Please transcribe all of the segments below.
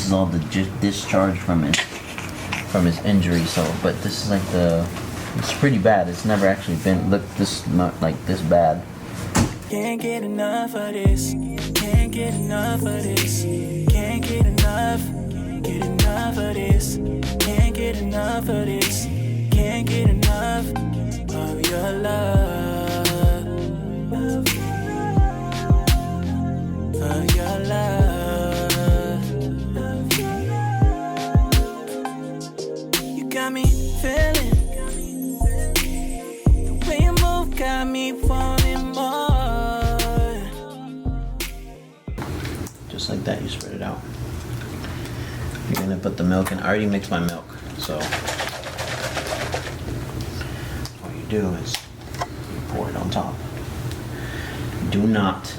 is all the discharge from his injury. So, but this is like it's pretty bad. It's never actually been not like this bad. Can't get enough of this. Can't get enough of this. Can't get enough. Get enough of this. Can't get enough of this. Can't get enough of your love. Of your love. You got me feeling. The way you move got me wanting more. Just like that, you spread it out. You're gonna put the milk in. I already mixed my milk, so all you do is you pour it on top. Do not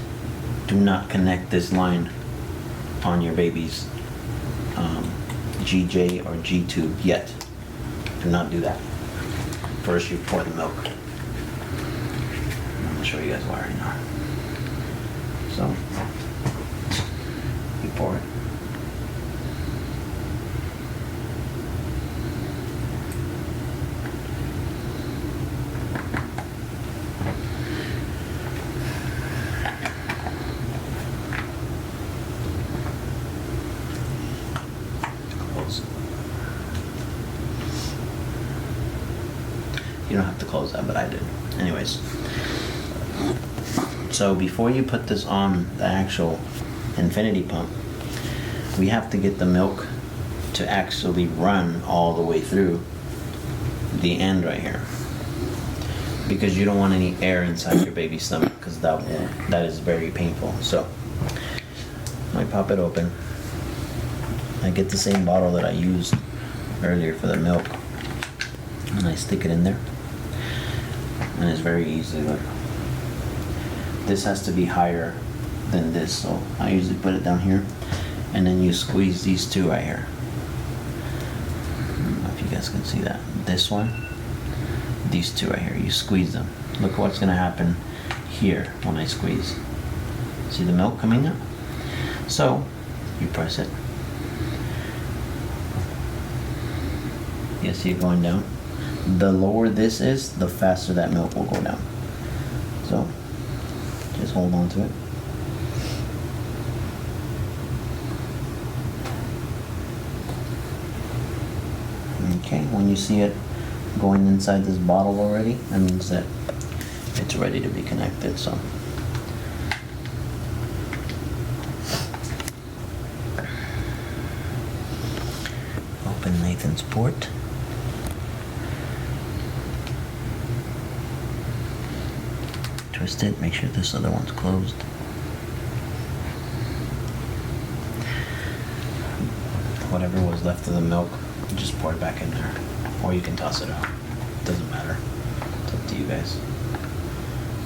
connect this line on your baby's GJ or G tube yet. Do not do that. First, you pour the milk. I'm gonna show you guys why right now. So you pour it. You don't have to close that, but I did. Anyways, so before you put this on the actual infinity pump, we have to get the milk to actually run all the way through the end right here, because you don't want any air inside your baby's stomach, because that is very painful. So I pop it open. I get the same bottle that I used earlier for the milk, and I stick it in there. And it's very easy. Look, this has to be higher than this, so I usually put it down here, and then you squeeze these two right here. I don't know if you guys can see that. This one, these two right here, you squeeze them. Look what's gonna happen here when I squeeze. See the milk coming up? So you press it. You see it going down? The lower this is, the faster that milk will go down. So just hold on to it. Okay, when you see it going inside this bottle already, that means that it's ready to be connected. So open Nathan's port. Twist it, make sure this other one's closed. Whatever was left of the milk, just pour it back in there. Or you can toss it out. It doesn't matter. It's up to you guys.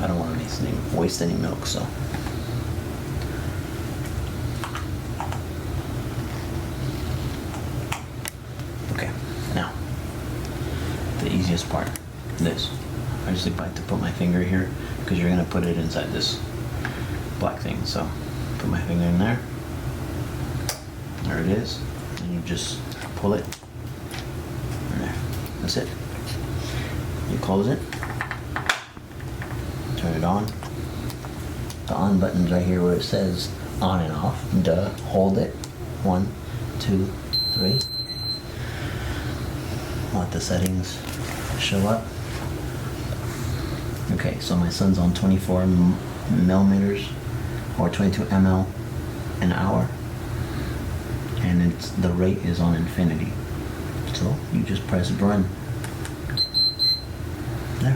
I don't want to waste any milk, so. Okay, now, the easiest part, this. I just like to put my finger here, because you're going to put it inside this black thing. So put my finger in there. There it is. And you just pull it. And there. That's it. You close it. Turn it on. The on button's right here where it says on and off. Duh. Hold it. 1, 2, 3. Let the settings show up. Okay, so my son's on 24 millimeters or 22 ml an hour, and the rate is on infinity. So you just press run. There.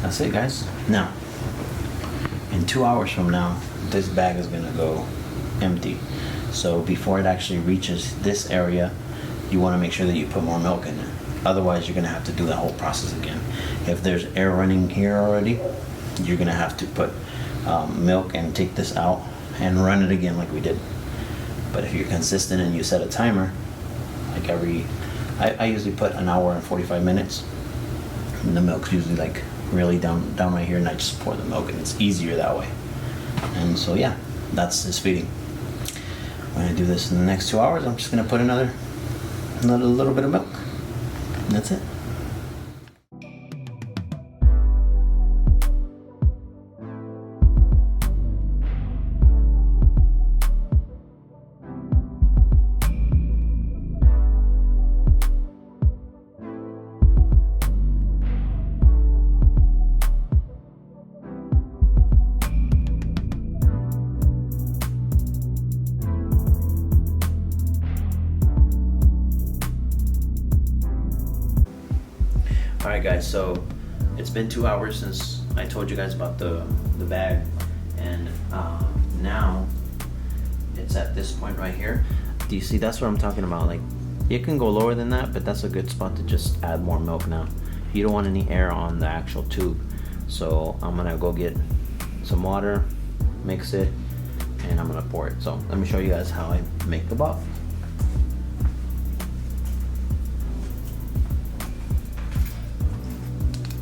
That's it, guys. Now, in 2 hours from now, this bag is gonna go empty. So before it actually reaches this area, you want to make sure that you put more milk in it. Otherwise, you're going to have to do that whole process again. If there's air running here already, you're going to have to put milk and take this out and run it again like we did. But if you're consistent and you set a timer, like I usually put an hour and 45 minutes. And the milk's usually like really down right here, and I just pour the milk, and it's easier that way. And so yeah, that's his feeding. I'm gonna do this in the next 2 hours. I'm just gonna put another little bit of milk. And that's it. Alright guys, so it's been 2 hours since I told you guys about the bag, and now it's at this point right here. Do you see? That's what I'm talking about. Like, it can go lower than that, but that's a good spot to just add more milk now. You don't want any air on the actual tube. So I'm gonna go get some water, mix it, and I'm gonna pour it. So let me show you guys how I make the bottle.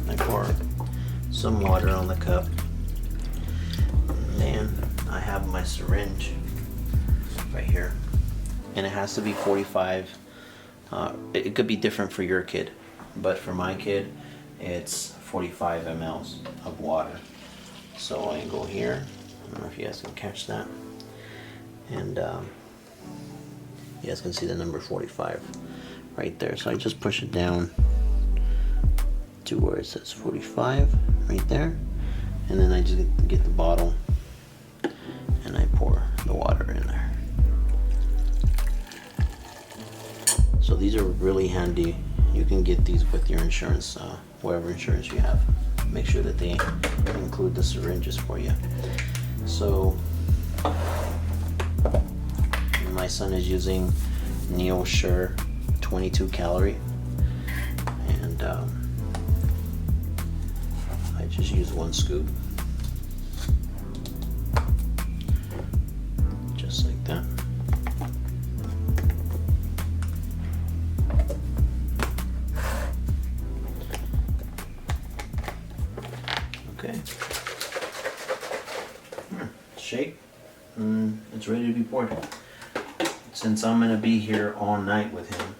I pour some water on the cup, and then I have my syringe right here, and it has to be 45. It could be different for your kid, but for my kid it's 45 mLs of water. So I go here, I don't know if you guys can catch that, and you guys can see the number 45 right there. So I just push it down to where it says 45 right there, and then I just get the bottle and I pour the water in there. So these are really handy. You can get these with your insurance, whatever insurance you have. Make sure that they include the syringes for you. So my son is using Neil Sure 22 calorie, and I just use 1 scoop, just like that. Okay. Shake, and it's ready to be poured. Since I'm gonna be here all night with him,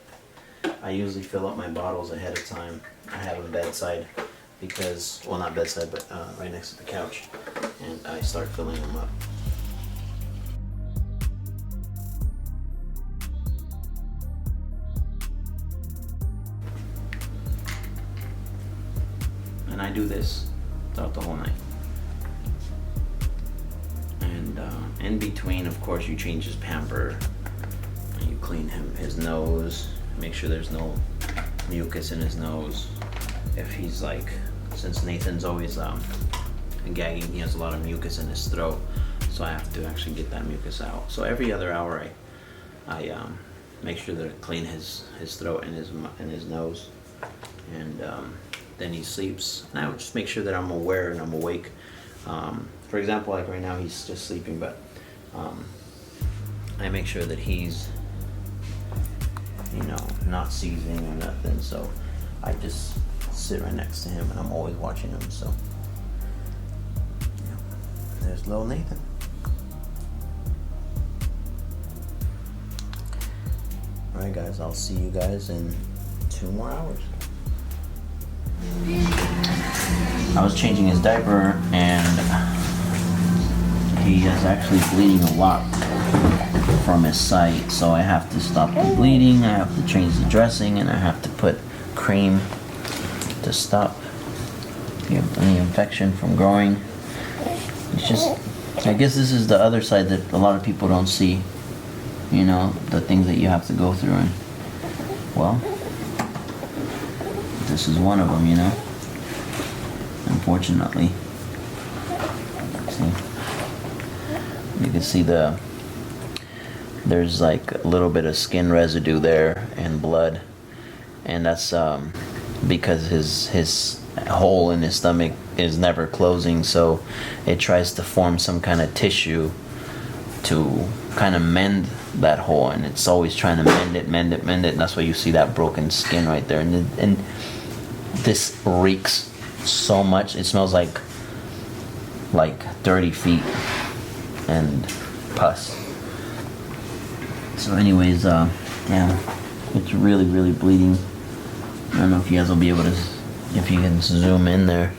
I usually fill up my bottles ahead of time. I have them bedside because, well, not bedside, but right next to the couch, and I start filling them up. And I do this throughout the whole night. And in between, of course, you change his pamper, and you clean his nose, make sure there's no mucus in his nose. If he's like, since Nathan's always gagging, he has a lot of mucus in his throat, so I have to actually get that mucus out. So every other hour I make sure to clean his throat and his nose, and then he sleeps, and I would just make sure that I'm aware and I'm awake. For example, like right now he's just sleeping, but I make sure that he's, you know, not seizing or nothing, so I just sit right next to him and I'm always watching him. So yeah, there's little Nathan. Alright guys, I'll see you guys in 2 more hours. I was changing his diaper, and he is actually bleeding a lot from his site, so I have to stop the bleeding, I have to change the dressing, and I have to put cream to stop any infection from growing. It's just, I guess this is the other side that a lot of people don't see, you know, the things that you have to go through, and well, this is one of them, you know, unfortunately. See, you can see there's like a little bit of skin residue there and blood, and that's because his hole in his stomach is never closing, so it tries to form some kind of tissue to kind of mend that hole, and it's always trying to mend it, and that's why you see that broken skin right there. And this reeks so much. It smells like dirty feet and pus. So anyways, yeah, it's really, really bleeding. I don't know if you guys will be able to, if you can zoom in there.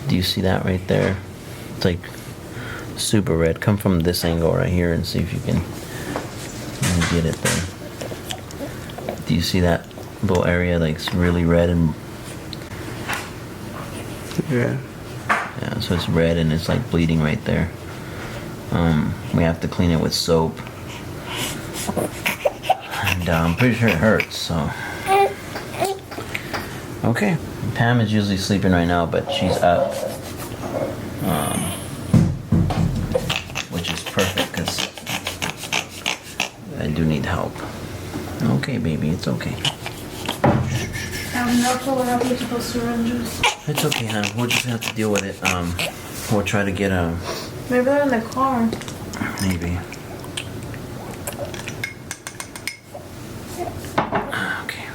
Do you see that right there? It's like super red. Come from this angle right here and see if you can get it there. Do you see that little area like it's really red and Yeah. yeah, so it's red and it's like bleeding right there. We have to clean it with soap. And I'm pretty sure it hurts, so. Okay. Pam is usually sleeping right now, but she's up. Which is perfect, because I do need help. Okay, baby, it's okay. No clue what happened to those syringes. It's okay, hon. We'll just have to deal with it. We'll try to get a... Maybe they're in the car. Maybe. Okay.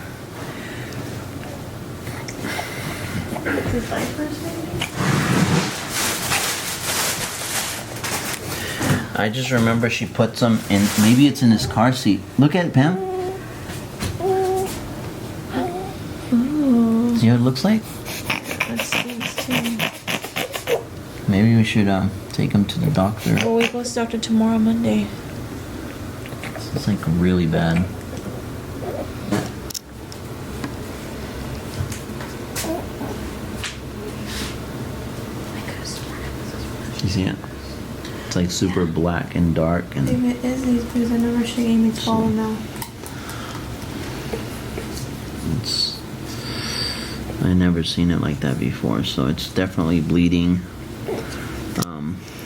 The diapers, maybe? I just remember she put some in... Maybe it's in his car seat. Look at it, Pam. Ooh. See what it looks like? That stinks too. Maybe we should take him to the doctor. Well, we go to the doctor tomorrow, Monday. It's like really bad. You see it? It's like super black and dark and Maybe it is these because I never see Amy falling now. it's... I never seen it like that before, so it's definitely bleeding.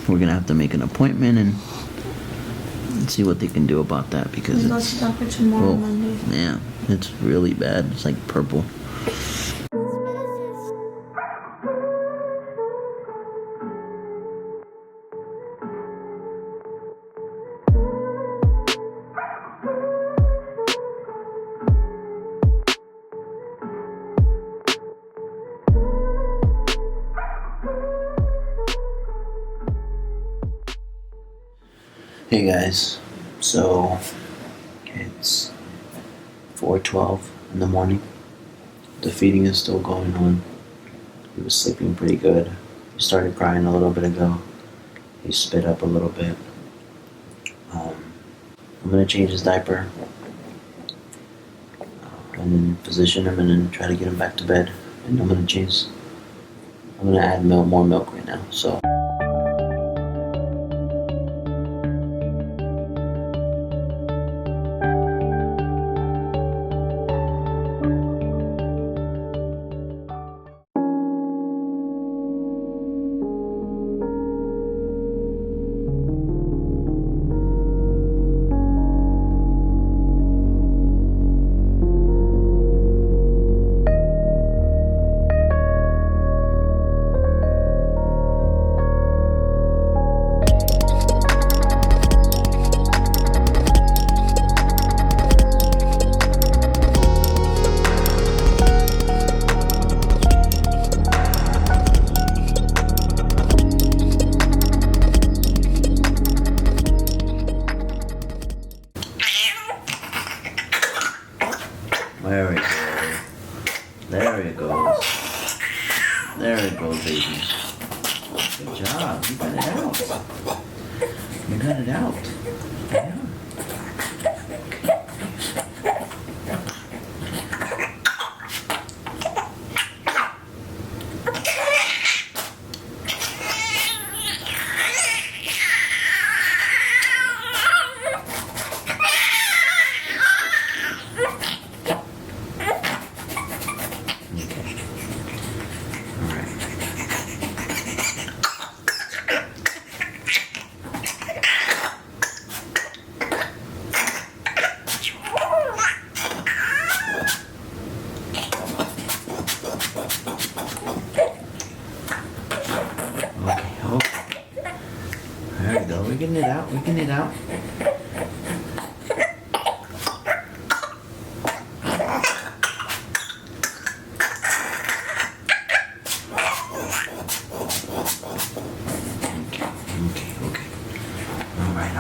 We're gonna have to make an appointment and see what they can do about that because We go to it's... the doctor tomorrow, well, Monday. yeah, it's really bad. It's like purple. Hey guys, so it's 4:12 in the morning. The feeding is still going on. He was sleeping pretty good. He started crying a little bit ago. He spit up a little bit. I'm gonna change his diaper and then position him and then try to get him back to bed. And I'm gonna add more milk right now. So. There it goes. There it goes. There it goes, baby. Good job. You got it out. You got it out. Yeah. There we go. We're getting it out. We're getting it out. Okay. All right.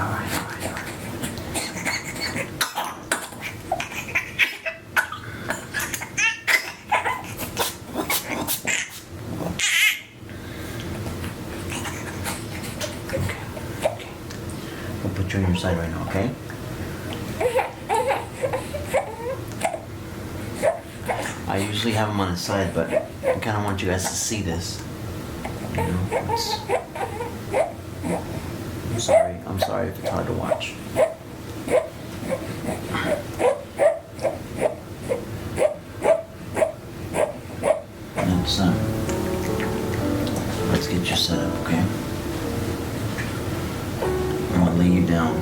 I usually have them on the side, but I kind of want you guys to see this. You know, I'm sorry if it's hard to watch. Let's get you set up, okay? I'm gonna lay you down.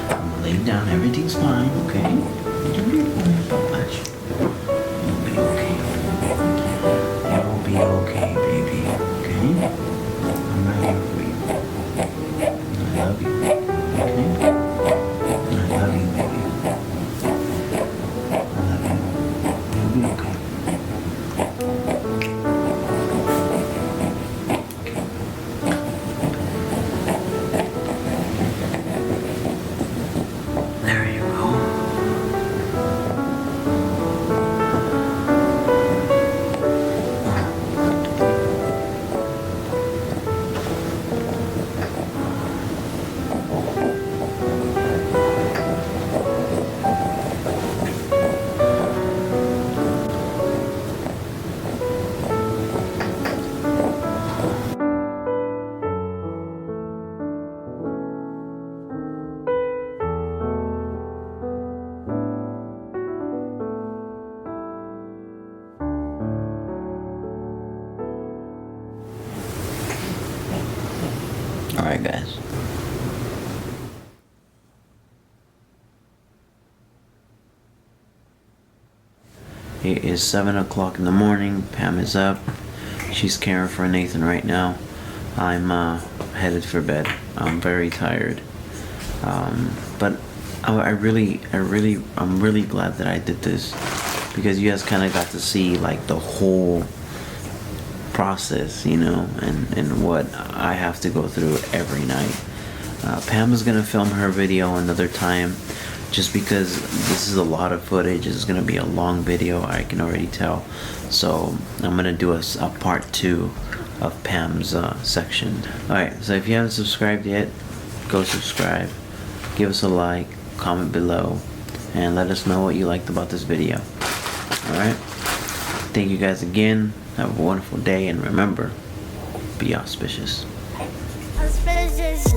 I'm gonna lay you down. Everything's fine, okay? Don't be worried about much. You'll be okay. You'll be okay, baby. Okay? I'm right here for you. I love you. Okay? I love you, baby. I love you. You'll be okay. There you go. Alright, guys. It is 7 o'clock in the morning. Pam is up. She's caring for Nathan right now. I'm headed for bed. I'm very tired. But I'm really glad that I did this, because you guys kind of got to see like the whole process, you know, and what I have to go through every night. Pam is gonna film her video another time, just because this is a lot of footage. It's gonna be a long video, I can already tell. So I'm gonna do a part 2 of Pam's section. Alright, so if you haven't subscribed yet, go subscribe, give us a like, comment below, and let us know what you liked about this video. Alright, thank you guys again. Have a wonderful day, and remember, be auspicious. Auspicious.